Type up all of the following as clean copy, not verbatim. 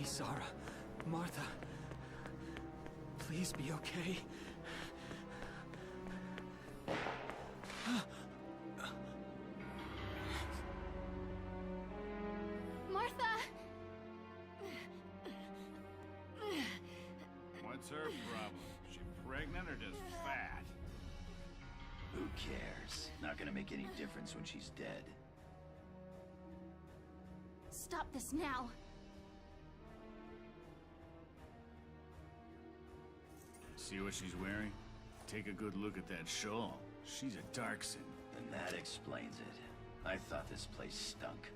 Isara, Martha, please be okay. Martha! What's her problem? She pregnant or just fat? Who cares? Not gonna make any difference when she's dead. Stop this now. See what she's wearing? Take a good look at that shawl. She's a Darkson. And that explains it. I thought this place stunk.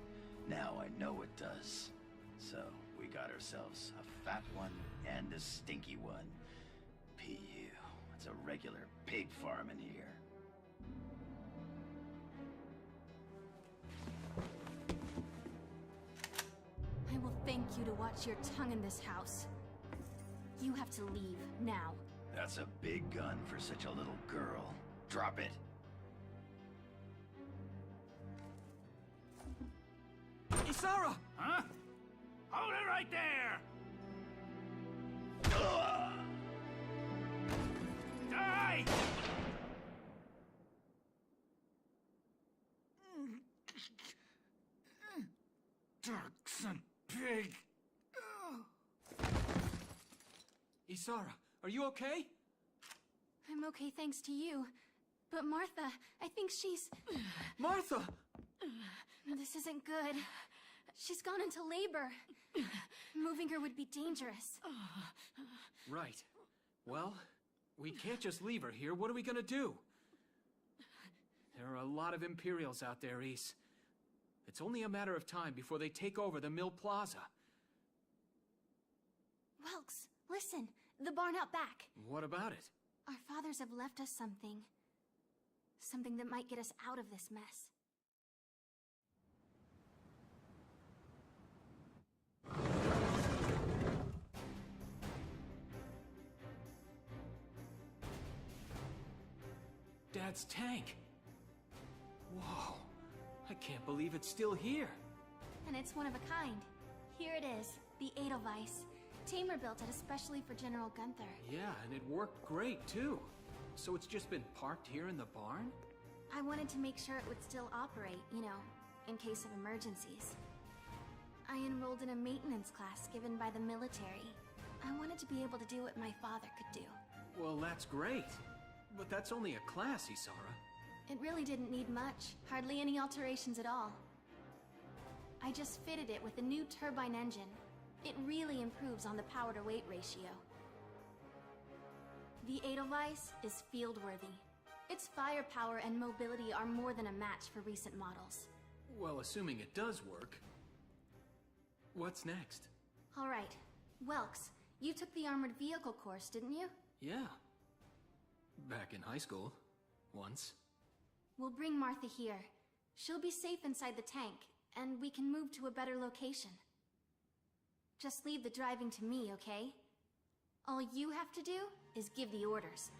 Now I know it does. So, we got ourselves a fat one and a stinky one. PU. It's a regular pig farm in here. I will thank you to watch your tongue in this house. You have to leave, now. That's a big gun for such a little girl. Drop it. Isara! Huh? Hold it right there! Die! Darkson pig! Isara, are you okay? I'm okay thanks to you. But Martha, I think she's... Martha! This isn't good. She's gone into labor. Moving her would be dangerous. Right. Well, we can't just leave her here. What are we gonna do? There are a lot of Imperials out there, Ys. It's only a matter of time before they take over the Mill Plaza. Welks, listen. The barn out back. What about it? Our fathers have left us something. Something that might get us out of this mess. Dad's tank. Whoa. I can't believe it's still here. And it's one of a kind. Here it is, the Edelweiss. Tamer built it especially for General Gunther. Yeah, and it worked great, too. So it's just been parked here in the barn? I wanted to make sure it would still operate, you know, in case of emergencies. I enrolled in a maintenance class given by the military. I wanted to be able to do what my father could do. Well, that's great. But that's only a class, Isara. It really didn't need much. Hardly any alterations at all. I just fitted it with a new turbine engine. It really improves on the power-to-weight ratio. The Edelweiss is field-worthy. Its firepower and mobility are more than a match for recent models. Well, assuming it does work. What's next? All right. Welks, you took the armored vehicle course, didn't you? Yeah. Back in high school. Once. We'll bring Martha here. She'll be safe inside the tank, and we can move to a better location. Just leave the driving to me, okay? All you have to do is give the orders.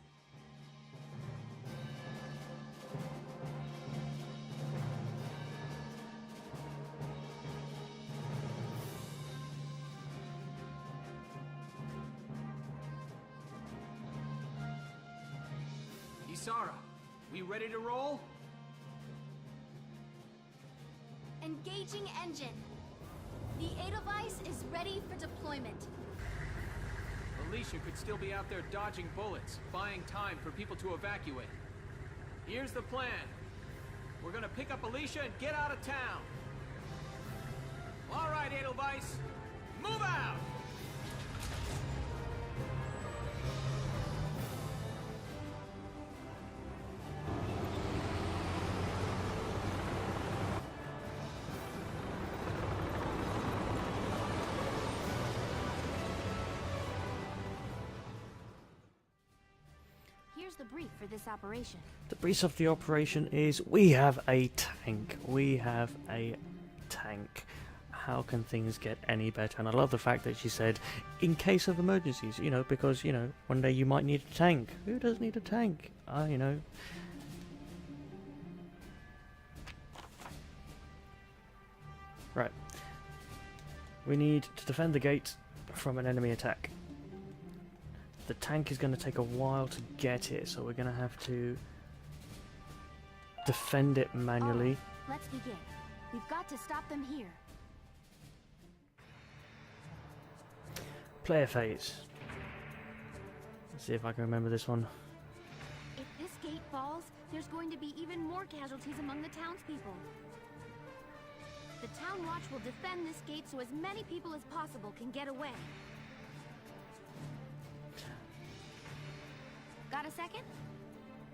Isara, we ready to roll? Engaging engine. The Edelweiss is ready for deployment. Alicia could still be out there dodging bullets, buying time for people to evacuate. Here's the plan. We're gonna pick up Alicia and get out of town. All right, Edelweiss, move out! Here's the brief for this operation. The brief of the operation is we have a tank. We have a tank. How can things get any better? And I love the fact that she said, in case of emergencies, you know, because, you know, one day you might need a tank. Who does need a tank? You know. Right. We need to defend the gate from an enemy attack. The tank is going to take a while to get here, so we're going to have to defend it manually. Let's begin. We've got to stop them here. Player phase. Let's see if I can remember this one. If this gate falls, there's going to be even more casualties among the townspeople. The Town Watch will defend this gate so as many people as possible can get away. Got a second?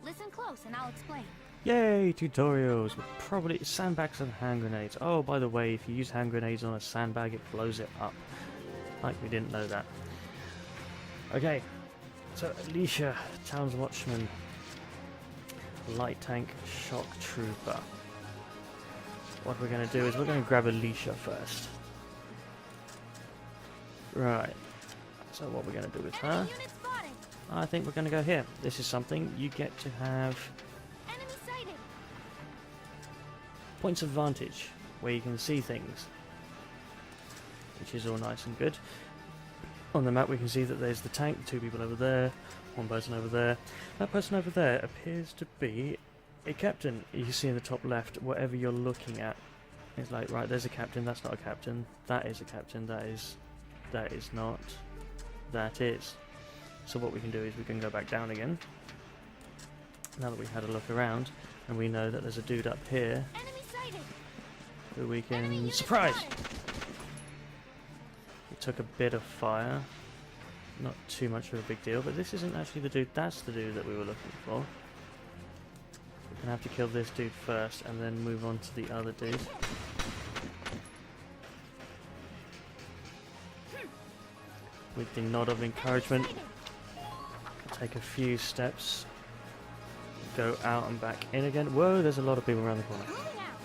Listen close and I'll explain. Yay, tutorials! With probably sandbags and hand grenades. Oh, by the way, if you use hand grenades on a sandbag, it blows it up. Like we didn't know that. Okay, so Alicia, Town's Watchman, Light Tank, Shock Trooper. What we're going to do is we're going to grab Alicia first. Right, so what we're going to do with her, Enemy unit spotted! I think we're going to go here. This is something you get to have Enemy sighted! points of vantage, where you can see things, which is all nice and good. On the map we can see that there's the tank, 2 people over there, 1 person over there. That person over there appears to be a captain. You can see in the top left, whatever you're looking at, it's like, right, there's a captain, that's not a captain, that is a captain, that is not, that is. So what we can do is we can go back down again, now that we've had a look around, and we know that there's a dude up here Enemy sighted! who we Enemy can unit surprise! spotted! It took a bit of fire, not too much of a big deal, but this isn't actually the dude, that's the dude that we were looking for. We're gonna have to kill this dude first and then move on to the other dude. With the nod of encouragement, take a few steps, go out and back in again. Whoa, there's a lot of people around the corner. Moving out!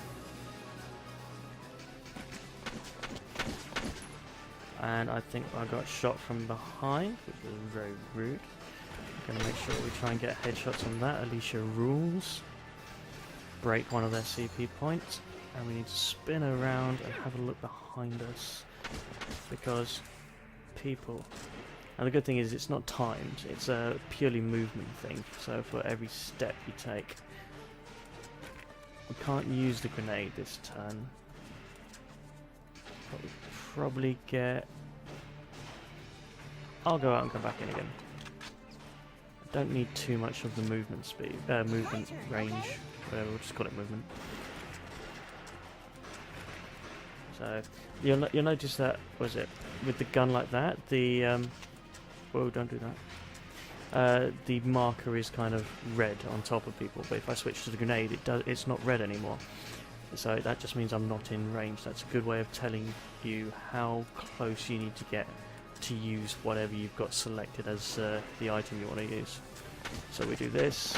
And I think I got shot from behind, which was very rude. I'm going to make sure we try and get headshots on that. Alicia rules. Break one of their CP points. And we need to spin around and have a look behind us. Because people... And the good thing is it's not timed. It's a purely movement thing. So for every step you take... We can't use the grenade this turn. But we probably get... I'll go out and come back in again. I don't need too much of the movement speed, movement range, whatever, we'll just call it movement. So, you'll notice that, was it, with the gun like that, the, whoa, don't do that. The marker is kind of red on top of people, but if I switch to the grenade, it's not red anymore. So that just means I'm not in range. That's a good way of telling you how close you need to get to use whatever you've got selected as the item you want to use. So we do this.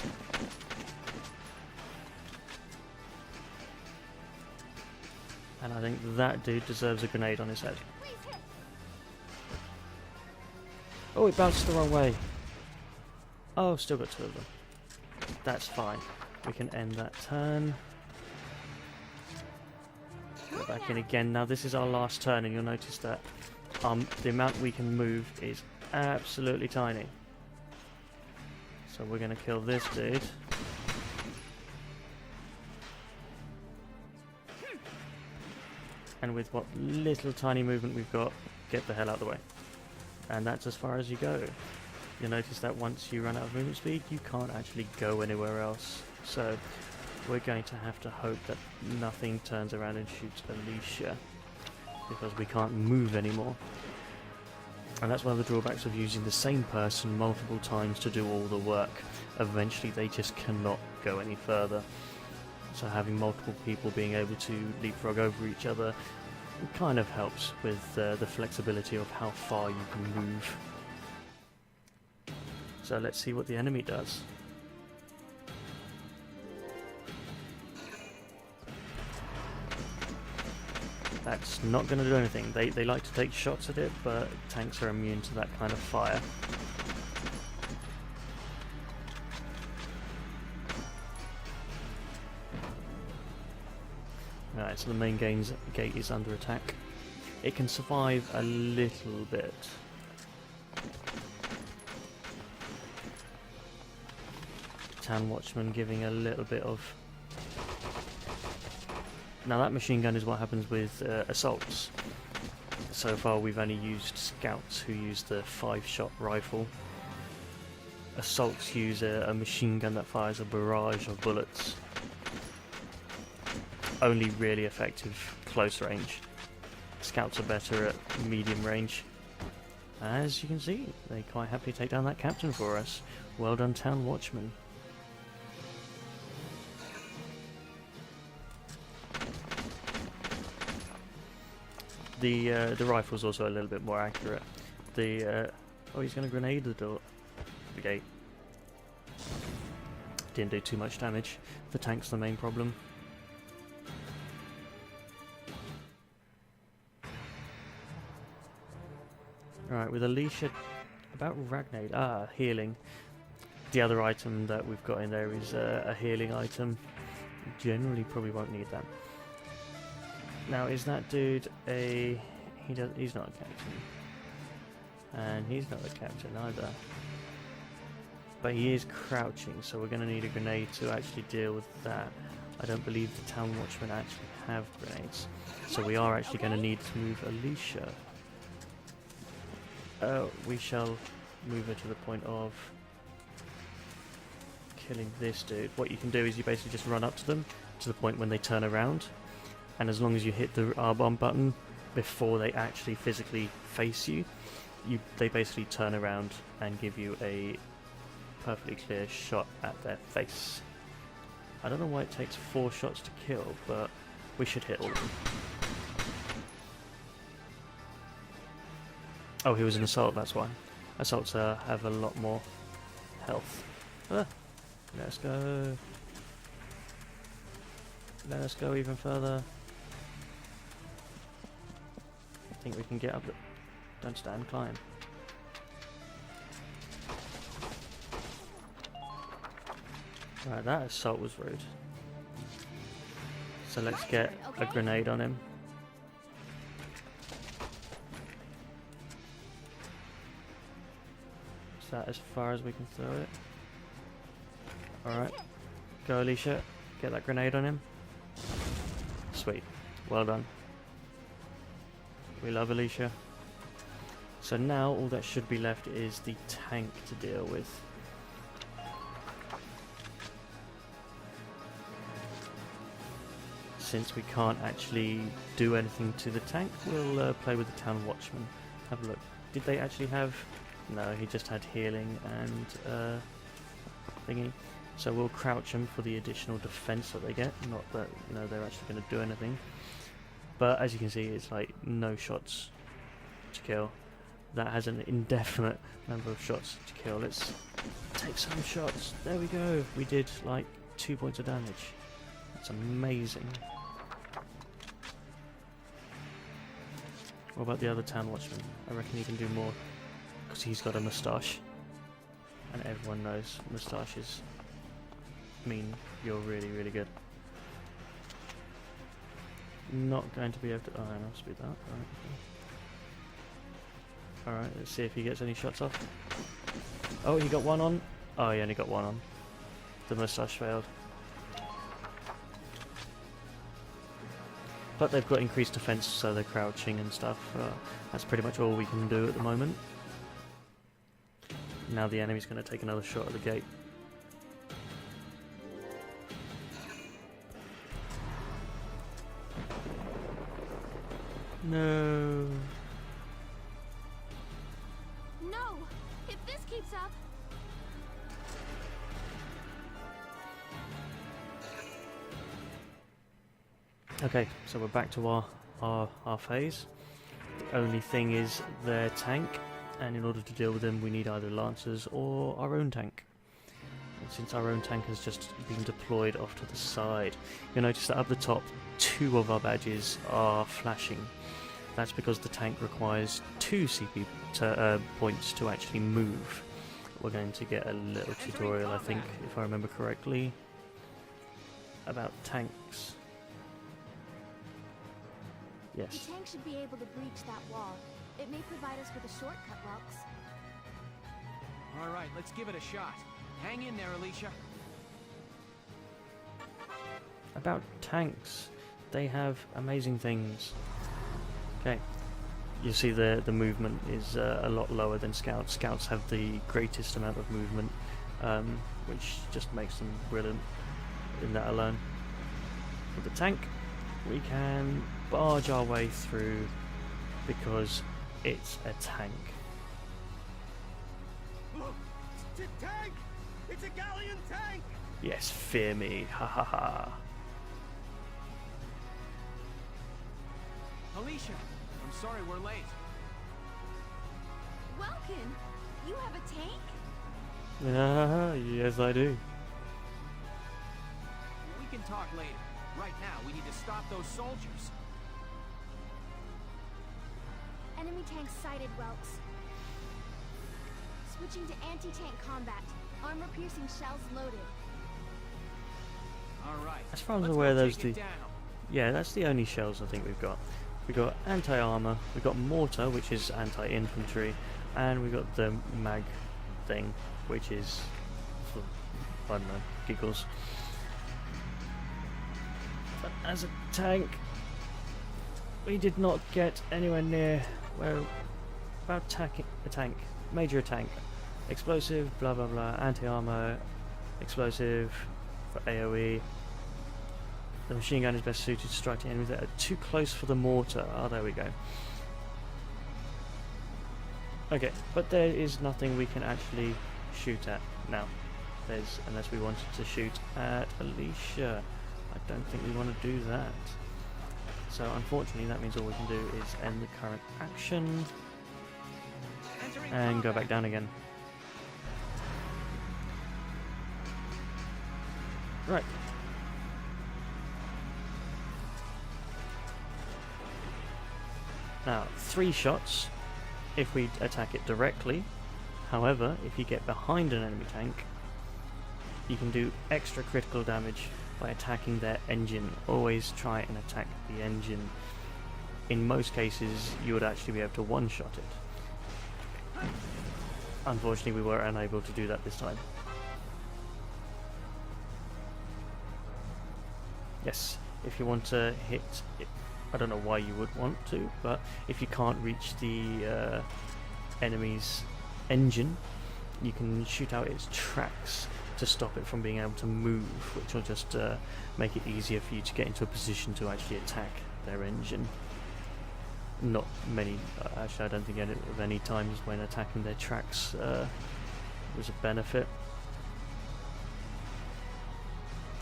And I think that dude deserves a grenade on his head. Oh, it bounced the wrong way. Oh, still got 2 of them. That's fine. We can end that turn. Go back in again. Now this is our last turn, and you'll notice that the amount we can move is absolutely tiny. So we're going to kill this dude. And with what little tiny movement we've got, get the hell out of the way. And that's as far as you go. You'll notice that once you run out of movement speed, you can't actually go anywhere else. So we're going to have to hope that nothing turns around and shoots Alicia, because we can't move anymore. And that's one of the drawbacks of using the same person multiple times to do all the work. Eventually they just cannot go any further. So having multiple people being able to leapfrog over each other kind of helps with the flexibility of how far you can move. So let's see what the enemy does. That's not going to do anything. They like to take shots at it, but tanks are immune to that kind of fire. Right, so the main gate is under attack. it can survive a little bit. Town Watchman giving a little bit of... Now that machine gun is what happens with assaults. So far we've only used scouts who use the 5-shot rifle. Assaults use a machine gun that fires a barrage of bullets. Only really effective close range. Scouts are better at medium range. As you can see, they quite happily take down that captain for us. Well done, Town Watchman. The rifle's also a little bit more accurate. Oh, he's going to grenade the door. The gate. Didn't do too much damage. The tank's the main problem. Alright, with Alicia, about Ragnade. Healing. The other item that we've got in there is a healing item. Generally probably won't need that. Now, is that dude a... he's not a captain. And he's not a captain either. But he is crouching, so we're going to need a grenade to actually deal with that. I don't believe the Town Watchmen actually have grenades. So we are actually going to need to move Alicia. We shall move her to the point of killing this dude. What you can do is you basically just run up to them to the point when they turn around. And as long as you hit the R-bomb button before they actually physically face you, they basically turn around and give you a perfectly clear shot at their face. I don't know why it takes 4 shots to kill, but we should hit all of them. Oh, he was an assault, that's why. Assaults have a lot more health. Let's go. Let us go even further. I think we can get up the... Don't stand, climb. Right, that assault was rude. So let's get a grenade on him. Is that as far as we can throw it? Alright. Go, Alicia. Get that grenade on him. Sweet. Well done. We love Alicia. So now all that should be left is the tank to deal with. Since we can't actually do anything to the tank, we'll play with the Town Watchman. Have a look. Did they actually have... No, he just had healing and thingy. So we'll crouch him for the additional defense that they get. Not that, you know, they're actually going to do anything. But as you can see, it's like no shots to kill. That has an indefinite number of shots to kill. Let's take some shots. There we go. We did like 2 points of damage. That's amazing. What about the other Town Watchman? I reckon he can do more. Because he's got a moustache. And everyone knows moustaches mean you're really, really good. Not going to be able to... Oh, I'll speed that. Alright, let's see if he gets any shots off. Oh, he got one on. Oh, he only got one on. The moustache failed. But they've got increased defense, so they're crouching and stuff. That's pretty much all we can do at the moment. Now the enemy's going to take another shot at the gate. No. No! If this keeps up... Okay, so we're back to our phase. The only thing is their tank, and in order to deal with them we need either lancers or our own tank. And since our own tank has just been deployed off to the side, you'll notice that up the top 2 of our badges are flashing. That's because the tank requires 2 CP points to actually move. We're going to get a little tutorial, I think, if I remember correctly, about tanks. Yes. The tank should be able to breach that wall. It may provide us with a shortcut, Welks. All right, let's give it a shot. Hang in there, Alicia. About tanks, they have amazing things. Okay, you see the movement is a lot lower than Scouts. Scouts have the greatest amount of movement, which just makes them brilliant in that alone. With the tank, we can barge our way through because it's a tank. Look, it's a tank! It's a galleon tank! Yes, fear me, ha ha ha. Alicia, I'm sorry we're late. Welkin, you have a tank? Yes, I do. We can talk later. Right now, we need to stop those soldiers. Enemy tank sighted, Welks. Switching to anti-tank combat. Armor-piercing shells loaded. All right. As far as I'm let's aware, go those take it the down. yeah, that's the only shells I think we've got. We've got anti-armor, we've got mortar, which is anti-infantry, and we've got the mag thing, which is for, I don't know, giggles. But as a tank, we did not get anywhere near where about attacking a tank, major tank, explosive, blah blah blah, anti-armor, explosive for AoE. The machine gun is best suited to strike enemies that are too close for the mortar. Oh, there we go. Okay, but there is nothing we can actually shoot at now. Unless we wanted to shoot at Alicia. I don't think we want to do that. So unfortunately that means all we can do is end the current action and go back down again. Right. Now, 3 shots if we attack it directly. However, if you get behind an enemy tank, you can do extra critical damage by attacking their engine. Always try and attack the engine. In most cases, you would actually be able to one-shot it. Unfortunately, we were unable to do that this time. Yes, if you want to hit it, I don't know why you would want to, but if you can't reach the enemy's engine, you can shoot out its tracks to stop it from being able to move, which will just make it easier for you to get into a position to actually attack their engine. Not many, actually I don't think of any times when attacking their tracks was a benefit.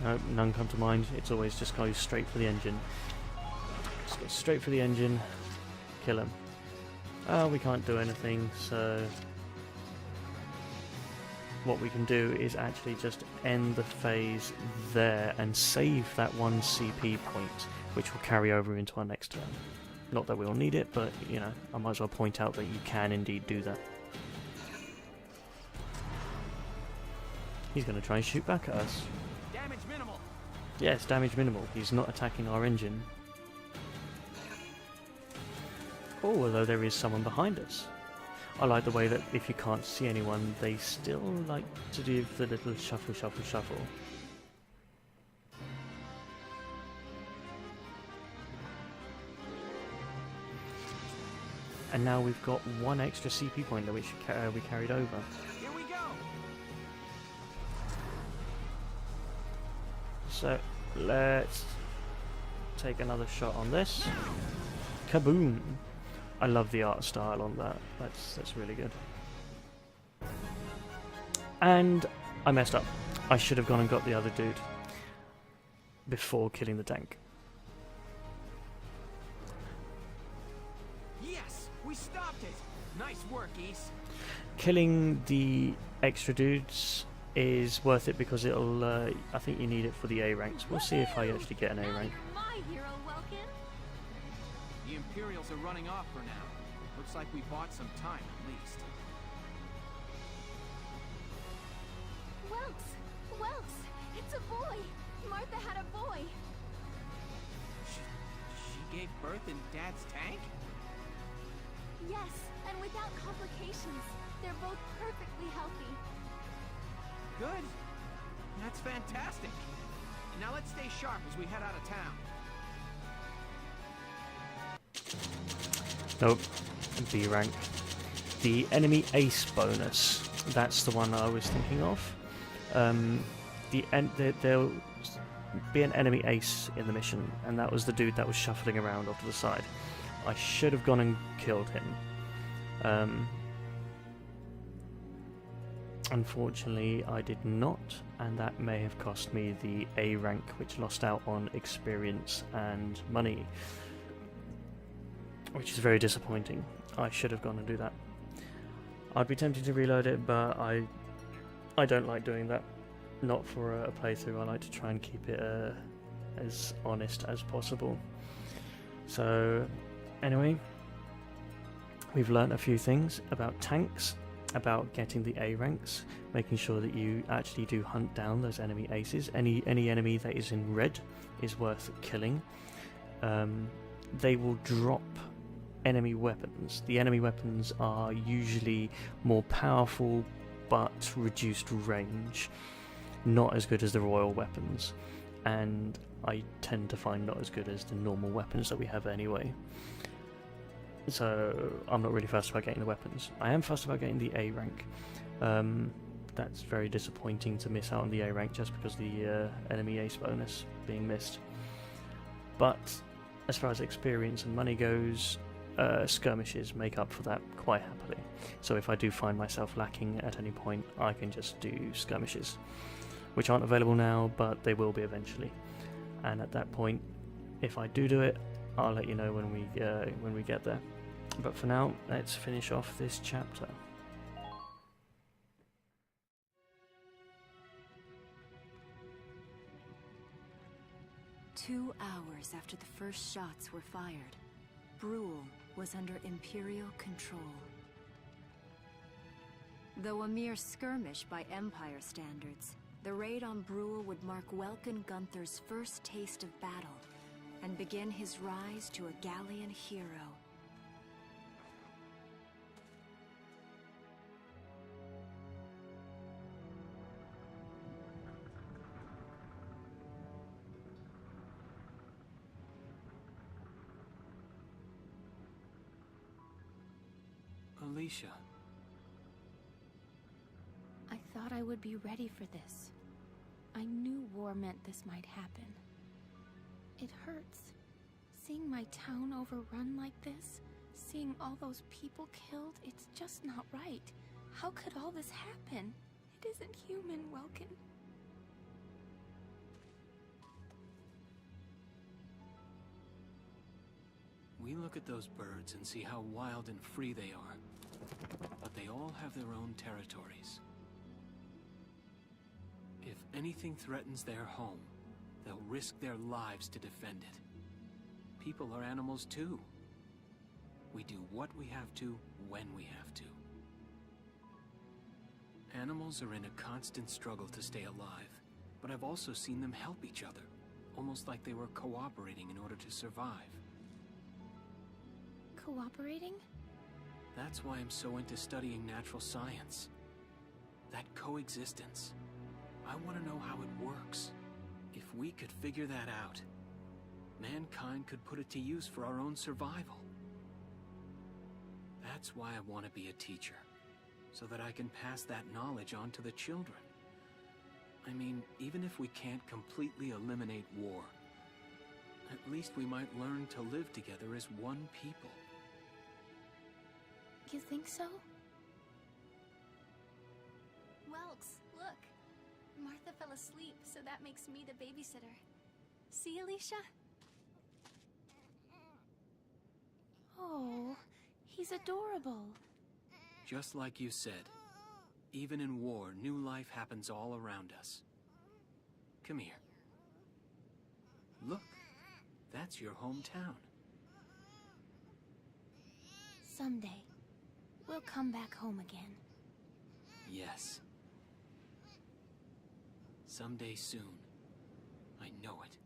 No, none come to mind. It's always just go straight for the engine. Just go straight for the engine, kill him. Oh, we can't do anything, so what we can do is actually just end the phase there and save that 1 CP point, which will carry over into our next turn. Not that we'll need it, but, you know, I might as well point out that you can indeed do that. He's going to try and shoot back at us. Damage minimal. Yes, damage minimal. He's not attacking our engine. Oh, although there is someone behind us. I like the way that if you can't see anyone, they still like to do the little shuffle, shuffle, shuffle. And now we've got 1 extra CP point that we carried over. Here we go. So let's take another shot on this. Kaboom! I love the art style on that. That's really good. And I messed up. I should have gone and got the other dude before killing the tank. Yes, we stopped it. Nice work, Ys. Killing the extra dudes is worth it because it'll. I think you need it for the A ranks. We'll see if I actually get an A rank. You're my hero, Welkin. The Imperials are running off for now. Looks like we bought some time at least. Welks, it's a boy. Martha had a boy. She gave birth in Dad's tank? Yes, and without complications. They're both perfectly healthy. Good. That's fantastic. Now let's stay sharp as we head out of town. Nope. B rank. The enemy ace bonus. That's the one I was thinking of. There'll be an enemy ace in the mission, and that was the dude that was shuffling around off to the side. I should have gone and killed him. Unfortunately, I did not, and that may have cost me the A rank, which lost out on experience and money, which is very disappointing. I should have gone and do that. I'd be tempted to reload it, but I don't like doing that. Not for a playthrough. I like to try and keep it as honest as possible. So, anyway, we've learnt a few things about tanks, about getting the A ranks, making sure that you actually do hunt down those enemy aces. Any enemy that is in red is worth killing. They will drop enemy weapons. The enemy weapons are usually more powerful but reduced range, not as good as the royal weapons, and I tend to find not as good as the normal weapons that we have anyway. So I'm not really fussed about getting the weapons. I am fussed about getting the A rank. That's very disappointing to miss out on the A rank just because the enemy ace bonus being missed. But as far as experience and money goes, skirmishes make up for that quite happily. So if I do find myself lacking at any point, I can just do skirmishes, which aren't available now, but they will be eventually. And at that point, if I do it, I'll let you know when we get there. But for now, let's finish off this chapter. Two hours after the first shots were fired, Bruhl was under Imperial control. Though a mere skirmish by Empire standards, the raid on Bruhl would mark Welkin Gunther's first taste of battle and begin his rise to a Gallian hero. Alicia. I thought I would be ready for this. I knew war meant this might happen. It hurts. Seeing my town overrun like this, seeing all those people killed, it's just not right. How could all this happen? It isn't human, Welkin. We look at those birds and see how wild and free they are. But they all have their own territories. If anything threatens their home, they'll risk their lives to defend it. People are animals too. We do what we have to, when we have to. Animals are in a constant struggle to stay alive, but I've also seen them help each other, almost like they were cooperating in order to survive. Cooperating? That's why I'm so into studying natural science. That coexistence. I want to know how it works. If we could figure that out, mankind could put it to use for our own survival. That's why I want to be a teacher, so that I can pass that knowledge on to the children. I mean, even if we can't completely eliminate war, at least we might learn to live together as one people. You think so? Welks, look. Martha fell asleep, so that makes me the babysitter. See, Alicia? Oh, he's adorable. Just like you said, even in war, new life happens all around us. Come here. Look, that's your hometown. Someday, we'll come back home again. Yes. Someday soon. I know it.